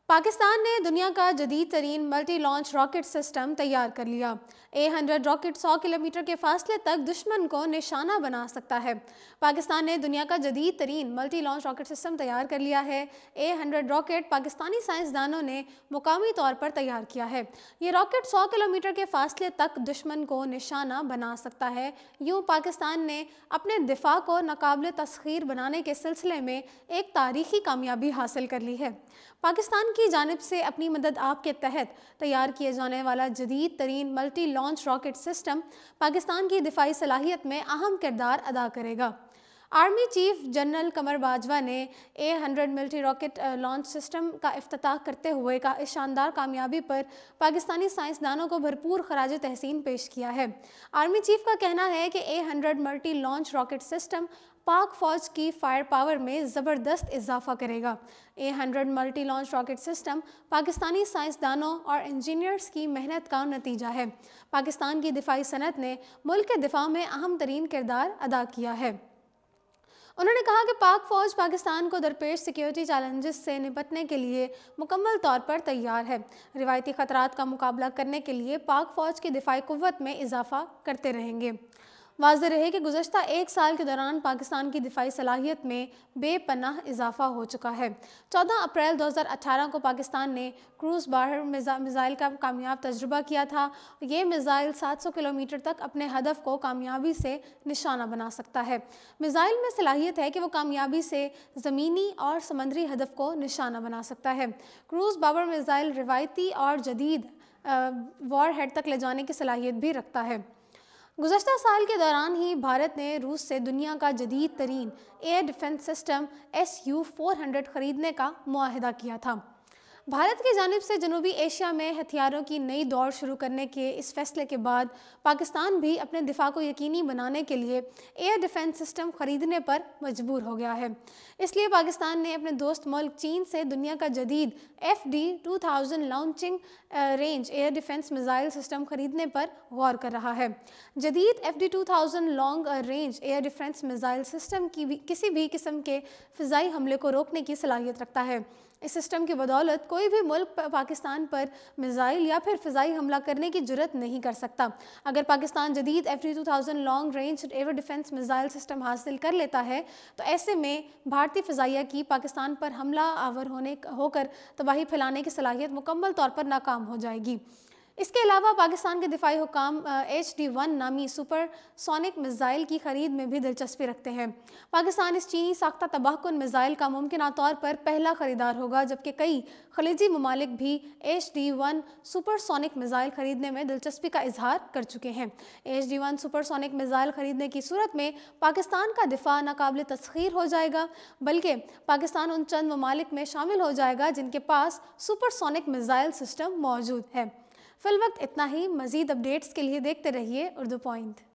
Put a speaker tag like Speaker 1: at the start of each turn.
Speaker 1: پاکستان نے دنیا کا جدید ترین ملٹی لانچ راکٹ سسٹم تیار کر لیا۔ A-100 راکٹ 100 کلومیٹر کے فاصلے تک دشمن کو نشانہ بنا سکتا ہے۔ پاکستان نے دنیا کا جدید ترین ملٹی لانچ راکٹ سسٹم تیار کر لیا ہے۔ A-100 راکٹ پاکستانی سائنسدانوں نے مقامی طور پر تیار کیا ہے۔ یہ راکٹ 100 کلومیٹر کے فاصلے تک دشمن کو نشانہ بنا سکتا ہے۔ یوں پاکستان نے اپنے دفاع کو ناقابل تسخیر بنانے کے سلسلے میں ایک تاریخی کامیابی حاصل کر لی ہے۔ پاکستان کی جانب سے اپنی مدد آپ کے تحت تیار کیے جانے والا جدید ترین multi launch rocket system Pakistan کی دفاعی صلاحیت میں اہم کردار ادا کرے گا۔ Army chief general Qamar Bajwa نے A-100 multi rocket launch system کا افتتاح کرتے ہوئے اس شاندار کامیابی پر پاکستانی سائنسدانوں کو بھرپور خراج تحسین پیش کیا ہے۔ آرمی چیف کا کہنا ہے کہ A-100 multi launch rocket system پاک فوج کی فائر پاور میں زبردست اضافہ کرے گا۔ A-100 multi launch rocket system Pakistani سائنسدانوں اور انجینئرز کی محنت کا نتیجہ ہے۔ پاکستان کی دفاعی صنعت نے ملک کے دفاع میں اہم ترین کردار ادا کیا ہے۔ انہوں نے کہا کہ پاک فوج پاکستان کو درپیش سیکیورٹی چیلنجز سے نپٹنے کے لیے مکمل طور پر تیار ہے۔ روایتی خطرات کا مقابلہ کرنے کے لیے پاک فوج کی دفاعی قوت میں اضافہ کرتے رہیں گے۔ واضح رہے کہ گزشتہ ایک سال کے دوران پاکستان کی دفاعی صلاحیت میں بے پناہ اضافہ ہو چکا ہے۔ 14 اپریل 2018 کو پاکستان نے کروز باہر میزائل کا کامیاب تجربہ کیا تھا۔ یہ میزائل 700 کلومیٹر تک اپنے ہدف کو کامیابی سے نشانہ بنا سکتا ہے۔ میزائل میں صلاحیت ہے کہ وہ کامیابی سے زمینی اور سمندری ہدف کو نشانہ بنا سکتا ہے۔ کروز باہر میزائل روایتی اور جدید وار ہیڈ تک لے جانے کی صلاحیت بھی رکھتا ہے۔ گزشتہ سال کے دوران ہی بھارت نے روس سے دنیا کا جدید ترین ایئر ڈیفنس سسٹم Su-400 خریدنے کا معاہدہ کیا تھا۔ بھارت کی جانب سے جنوبی ایشیا میں ہتھیاروں کی نئی دوڑ شروع کرنے کے اس فیصلے کے بعد پاکستان بھی اپنے دفاع کو یقینی بنانے کے لیے ایئر ڈیفنس سسٹم خریدنے پر مجبور ہو گیا ہے۔ اس لیے پاکستان نے اپنے دوست ملک چین سے دنیا کا جدید FD-2000 launching range air defence missile system خریدنے پر غور کر رہا ہے۔ جدید FD-2000 long range air defence missile system کسی بھی قسم کے فضائی حملے کو روکنے کی صلاحیت رکھتا ہے۔ اس سسٹم کی بدولت کوئی بھی ملک پاکستان پر میزائل یا پھر فضائی حملہ کرنے کی جرات نہیں کر سکتا۔ اگر پاکستان جدید FD-2000 long range air defence missile system حاصل کر لیتا ہے تو ایسے میں بھارتی فضائیہ کی پاکستان پر حملہ آور ہو کر تباہی پھیلانے کی صلاحیت مکمل طور پر ناکام ہو جائے گی۔ اس کے علاوہ پاکستان کے دفاعی حکام HD-1 نامی سپر سونک میزائل کی خرید میں بھی دلچسپی رکھتے ہیں۔ پاکستان اس چینی ساختہ تباہ کن میزائل کا ممکنہ طور پر پہلا خریدار ہوگا، جبکہ کئی خلیجی ممالک بھی HD-1 سپر سونک میزائل خریدنے میں دلچسپی کا اظہار کر چکے ہیں۔ HD-1 سپر سونک میزائل خریدنے کی صورت میں پاکستان کا دفاع ناقابل تسخیر ہو جائے گا، بلکہ پاکستان ان چند ممالک میں شامل ہو جائے گا جن کے پاس سپر سونک میزائل سسٹم موجود ہے۔ فی الوقت اتنا ہی۔ مزید اپڈیٹس کے لیے دیکھتے رہیے اردو پوائنٹ۔